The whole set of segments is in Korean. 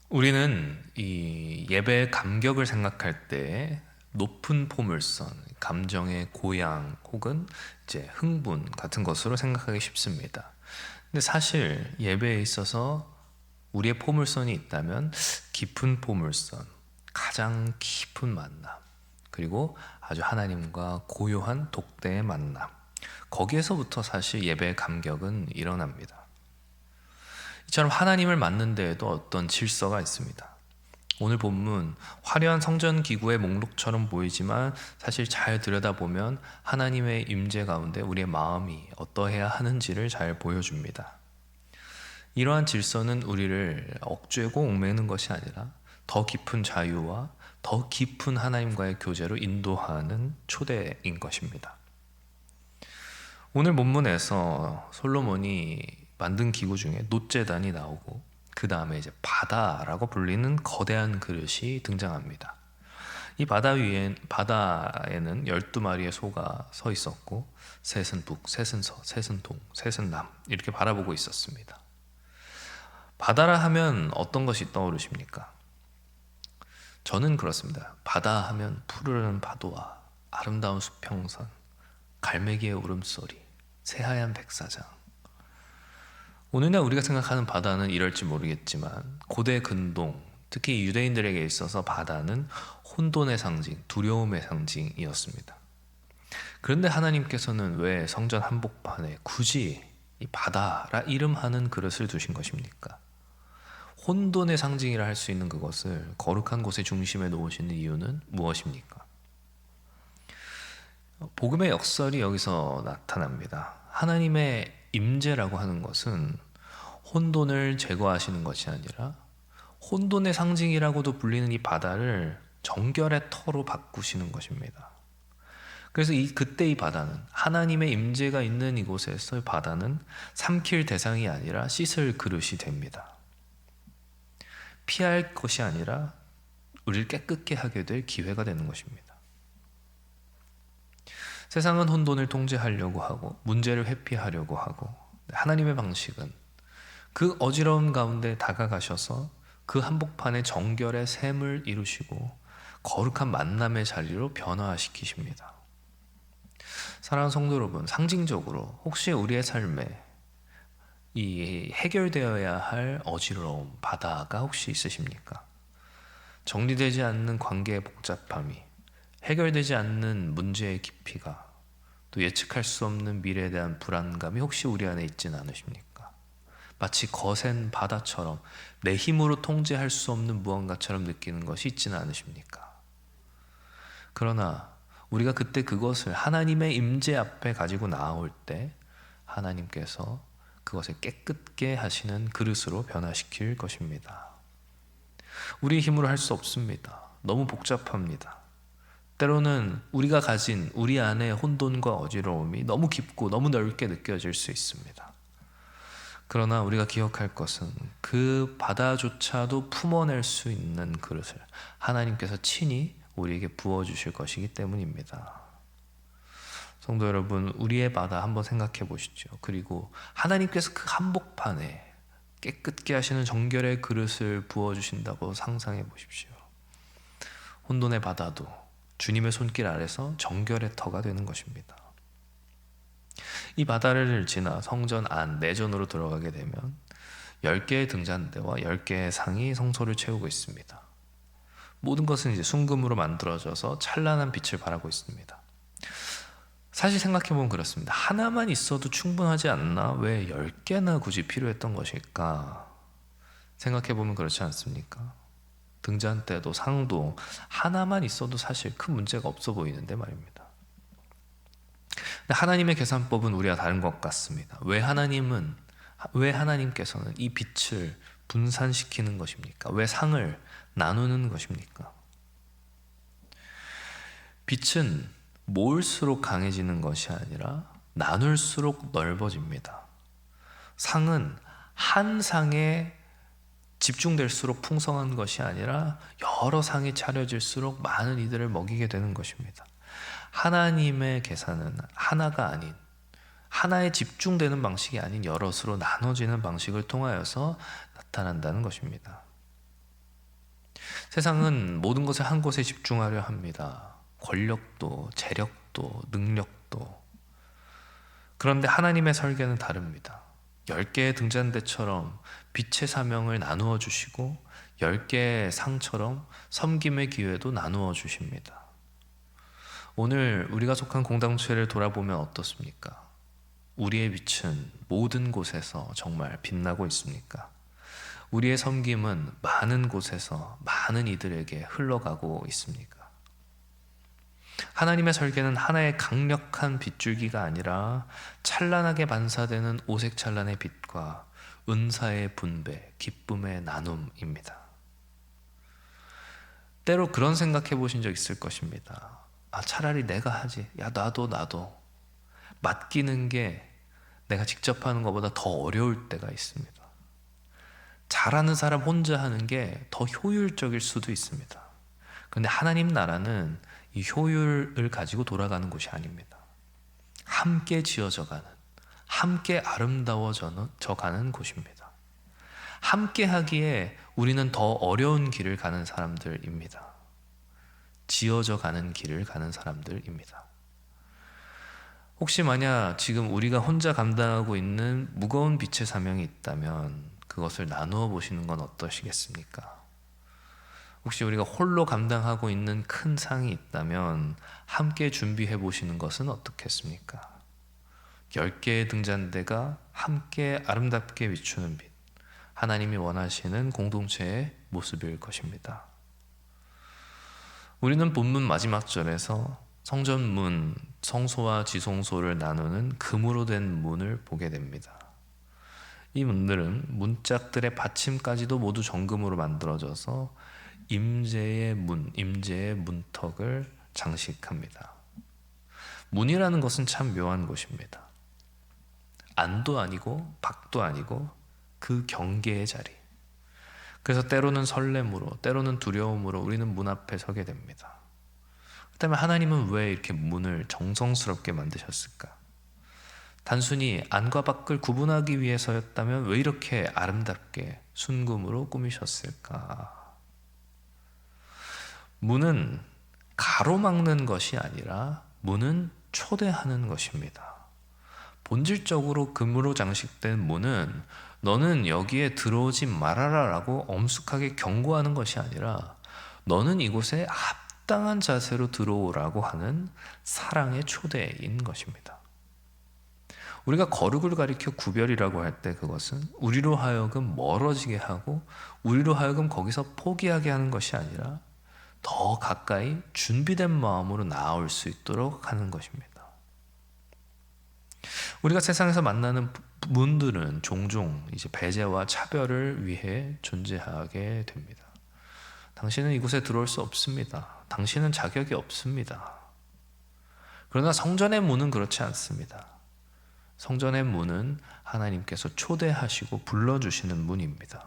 우리는 이 예배의 감격을 생각할 때 높은 포물선, 감정의 고양 혹은 이제 흥분 같은 것으로 생각하기 쉽습니다. 근데 사실 예배에 있어서 우리의 포물선이 있다면 깊은 포물선, 가장 깊은 만남, 그리고 아주 하나님과 고요한 독대의 만남. 거기에서부터 사실 예배의 감격은 일어납니다. 이처럼 하나님을 만난 데에도 어떤 질서가 있습니다. 오늘 본문 화려한 성전 기구의 목록처럼 보이지만 사실 잘 들여다보면 하나님의 임재 가운데 우리의 마음이 어떠해야 하는지를 잘 보여줍니다. 이러한 질서는 우리를 억죄고 옥매는 것이 아니라 더 깊은 자유와 더 깊은 하나님과의 교제로 인도하는 초대인 것입니다. 오늘 본문에서 솔로몬이 만든 기구 중에 놋제단이 나오고 그 다음에 이제 바다라고 불리는 거대한 그릇이 등장합니다. 이 바다에는 12마리의 소가 서 있었고 셋은 북, 셋은 서, 셋은 동, 셋은 남 이렇게 바라보고 있었습니다. 바다라 하면 어떤 것이 떠오르십니까? 저는 그렇습니다. 바다 하면 푸르른 파도와 아름다운 수평선, 갈매기의 울음소리, 새하얀 백사장. 오늘날 우리가 생각하는 바다는 이럴지 모르겠지만 고대 근동, 특히 유대인들에게 있어서 바다는 혼돈의 상징, 두려움의 상징이었습니다. 그런데 하나님께서는 왜 성전 한복판에 굳이 이 바다라 이름하는 그릇을 두신 것입니까? 혼돈의 상징이라 할 수 있는 그것을 거룩한 곳의 중심에 놓으시는 이유는 무엇입니까? 복음의 역설이 여기서 나타납니다. 하나님의 임재라고 하는 것은 혼돈을 제거하시는 것이 아니라 혼돈의 상징이라고도 불리는 이 바다를 정결의 터로 바꾸시는 것입니다. 그래서 그때 이 바다는 하나님의 임재가 있는 이곳에서 바다는 삼킬 대상이 아니라 씻을 그릇이 됩니다. 피할 것이 아니라 우리를 깨끗게 하게 될 기회가 되는 것입니다. 세상은 혼돈을 통제하려고 하고 문제를 회피하려고 하고 하나님의 방식은 그 어지러움 가운데 다가가셔서 그 한복판에 정결의 샘을 이루시고 거룩한 만남의 자리로 변화시키십니다. 사랑하는 성도 여러분, 상징적으로 혹시 우리의 삶에 이 해결되어야 할 어지러움, 바다가 혹시 있으십니까? 정리되지 않는 관계의 복잡함이, 해결되지 않는 문제의 깊이가, 또 예측할 수 없는 미래에 대한 불안감이 혹시 우리 안에 있지는 않으십니까? 마치 거센 바다처럼 내 힘으로 통제할 수 없는 무언가처럼 느끼는 것이 있지는 않으십니까? 그러나 우리가 그때 그것을 하나님의 임재 앞에 가지고 나올 때 하나님께서 그것을 깨끗게 하시는 그릇으로 변화시킬 것입니다. 우리 힘으로 할 수 없습니다. 너무 복잡합니다. 때로는 우리가 가진 우리 안의 혼돈과 어지러움이 너무 깊고 너무 넓게 느껴질 수 있습니다. 그러나 우리가 기억할 것은 그 바다조차도 품어낼 수 있는 그릇을 하나님께서 친히 우리에게 부어주실 것이기 때문입니다. 성도 여러분, 우리의 바다 한번 생각해 보시죠. 그리고 하나님께서 그 한복판에 깨끗게 하시는 정결의 그릇을 부어주신다고 상상해 보십시오. 혼돈의 바다도 주님의 손길 아래서 정결의 터가 되는 것입니다. 이 바다를 지나 성전 안 내전으로 들어가게 되면 10개의 등잔대와 10개의 상이 성소를 채우고 있습니다. 모든 것은 이제 순금으로 만들어져서 찬란한 빛을 발하고 있습니다. 사실 생각해보면 그렇습니다. 하나만 있어도 충분하지 않나? 왜 10개나 굳이 필요했던 것일까? 생각해보면 그렇지 않습니까? 등잔대도 상도 하나만 있어도 사실 큰 문제가 없어 보이는데 말입니다. 하나님의 계산법은 우리와 다른 것 같습니다. 왜 하나님께서는 이 빛을 분산시키는 것입니까? 왜 상을 나누는 것입니까? 빛은 모을수록 강해지는 것이 아니라 나눌수록 넓어집니다. 상은 한 상에 집중될수록 풍성한 것이 아니라 여러 상이 차려질수록 많은 이들을 먹이게 되는 것입니다. 하나님의 계산은 하나가 아닌, 하나에 집중되는 방식이 아닌 여럿으로 나눠지는 방식을 통하여서 나타난다는 것입니다. 세상은 모든 것을 한 곳에 집중하려 합니다. 권력도, 재력도, 능력도. 그런데 하나님의 설계는 다릅니다. 10개의 등잔대처럼 빛의 사명을 나누어 주시고 10개의 상처럼 섬김의 기회도 나누어 주십니다. 오늘 우리가 속한 공동체를 돌아보면 어떻습니까? 우리의 빛은 모든 곳에서 정말 빛나고 있습니까? 우리의 섬김은 많은 곳에서 많은 이들에게 흘러가고 있습니까? 하나님의 설계는 하나의 강력한 빗줄기가 아니라 찬란하게 반사되는 오색찬란의 빛과 은사의 분배, 기쁨의 나눔입니다. 때로 그런 생각해 보신 적 있을 것입니다. 차라리 내가 하지. 나도. 맡기는 게 내가 직접 하는 것보다 더 어려울 때가 있습니다. 잘하는 사람 혼자 하는 게 더 효율적일 수도 있습니다. 그런데 하나님 나라는 이 효율을 가지고 돌아가는 곳이 아닙니다. 함께 지어져 가는, 함께 아름다워져 가는 곳입니다. 함께 하기에 우리는 더 어려운 길을 가는 사람들입니다. 지어져 가는 길을 가는 사람들입니다. 혹시 만약 지금 우리가 혼자 감당하고 있는 무거운 빛의 사명이 있다면 그것을 나누어 보시는 건 어떠시겠습니까? 혹시 우리가 홀로 감당하고 있는 큰 상이 있다면 함께 준비해 보시는 것은 어떻겠습니까? 10개의 등잔대가 함께 아름답게 비추는 빛, 하나님이 원하시는 공동체의 모습일 것입니다. 우리는 본문 마지막 절에서 성전문, 성소와 지성소를 나누는 금으로 된 문을 보게 됩니다. 이 문들은 문짝들의 받침까지도 모두 정금으로 만들어져서 임재의 문, 임재의 문턱을 장식합니다. 문이라는 것은 참 묘한 곳입니다. 안도 아니고 밖도 아니고 그 경계의 자리. 그래서 때로는 설렘으로, 때로는 두려움으로 우리는 문 앞에 서게 됩니다. 그렇다면 하나님은 왜 이렇게 문을 정성스럽게 만드셨을까? 단순히 안과 밖을 구분하기 위해서였다면 왜 이렇게 아름답게 순금으로 꾸미셨을까? 문은 가로막는 것이 아니라 문은 초대하는 것입니다. 본질적으로 금으로 장식된 문은 너는 여기에 들어오지 말아라 라고 엄숙하게 경고하는 것이 아니라 너는 이곳에 합당한 자세로 들어오라고 하는 사랑의 초대인 것입니다. 우리가 거룩을 가리켜 구별이라고 할 때 그것은 우리로 하여금 멀어지게 하고 우리로 하여금 거기서 포기하게 하는 것이 아니라 더 가까이 준비된 마음으로 나아올 수 있도록 하는 것입니다. 우리가 세상에서 만나는 문들은 종종 이제 배제와 차별을 위해 존재하게 됩니다. 당신은 이곳에 들어올 수 없습니다. 당신은 자격이 없습니다. 그러나 성전의 문은 그렇지 않습니다. 성전의 문은 하나님께서 초대하시고 불러주시는 문입니다.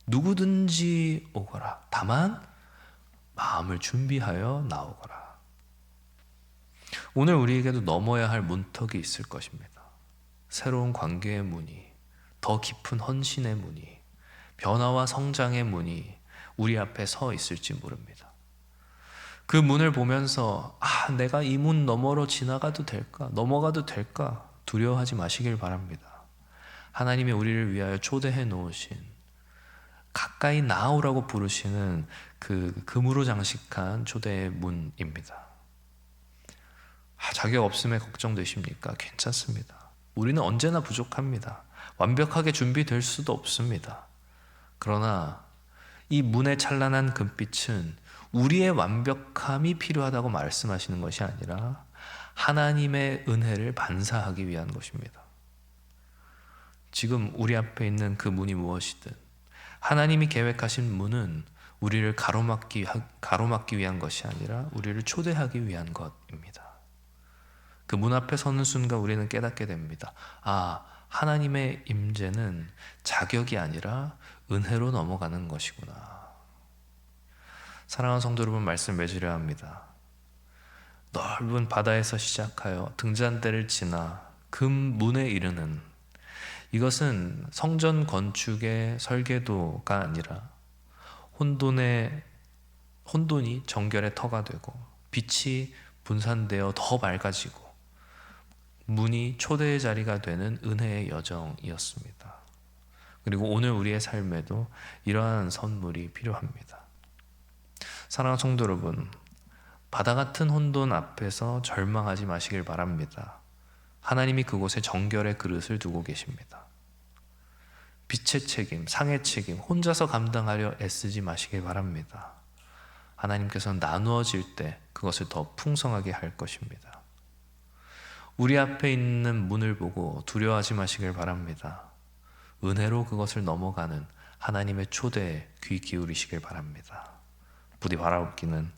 누구든지 오거라. 다만 마음을 준비하여 나오거라. 오늘 우리에게도 넘어야 할 문턱이 있을 것입니다. 새로운 관계의 문이, 더 깊은 헌신의 문이, 변화와 성장의 문이 우리 앞에 서 있을지 모릅니다. 그 문을 보면서 내가 이 문 너머로 지나가도 될까? 넘어가도 될까? 두려워하지 마시길 바랍니다. 하나님이 우리를 위하여 초대해 놓으신 가까이 나오라고 부르시는 그 금으로 장식한 초대의 문입니다. 자격 없음에 걱정되십니까? 괜찮습니다. 우리는 언제나 부족합니다. 완벽하게 준비될 수도 없습니다. 그러나 이 문의 찬란한 금빛은 우리의 완벽함이 필요하다고 말씀하시는 것이 아니라 하나님의 은혜를 반사하기 위한 것입니다. 지금 우리 앞에 있는 그 문이 무엇이든 하나님이 계획하신 문은 우리를 가로막기 위한 것이 아니라 우리를 초대하기 위한 것입니다. 그 문 앞에 서는 순간 우리는 깨닫게 됩니다. 하나님의 임재는 자격이 아니라 은혜로 넘어가는 것이구나. 사랑하는 성도 여러분, 말씀 맺으려 합니다. 넓은 바다에서 시작하여 등잔대를 지나 금문에 이르는, 이것은 성전 건축의 설계도가 아니라 혼돈이 정결의 터가 되고 빛이 분산되어 더 맑아지고 문이 초대의 자리가 되는 은혜의 여정이었습니다. 그리고 오늘 우리의 삶에도 이러한 선물이 필요합니다. 사랑하는 성도 여러분, 바다 같은 혼돈 앞에서 절망하지 마시길 바랍니다. 하나님이 그곳에 정결의 그릇을 두고 계십니다. 빛의 책임, 상의 책임 혼자서 감당하려 애쓰지 마시길 바랍니다. 하나님께서는 나누어질 때 그것을 더 풍성하게 할 것입니다. 우리 앞에 있는 문을 보고 두려워하지 마시길 바랍니다. 은혜로 그것을 넘어가는 하나님의 초대에 귀 기울이시길 바랍니다. 부디 바라옵기는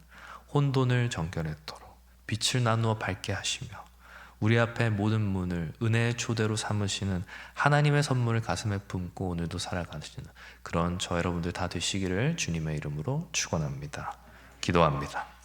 혼돈을 정결했도록 빛을 나누어 밝게 하시며 우리 앞에 모든 문을 은혜의 초대로 삼으시는 하나님의 선물을 가슴에 품고 오늘도 살아가시는 그런 저 여러분들 다 되시기를 주님의 이름으로 축원합니다. 기도합니다.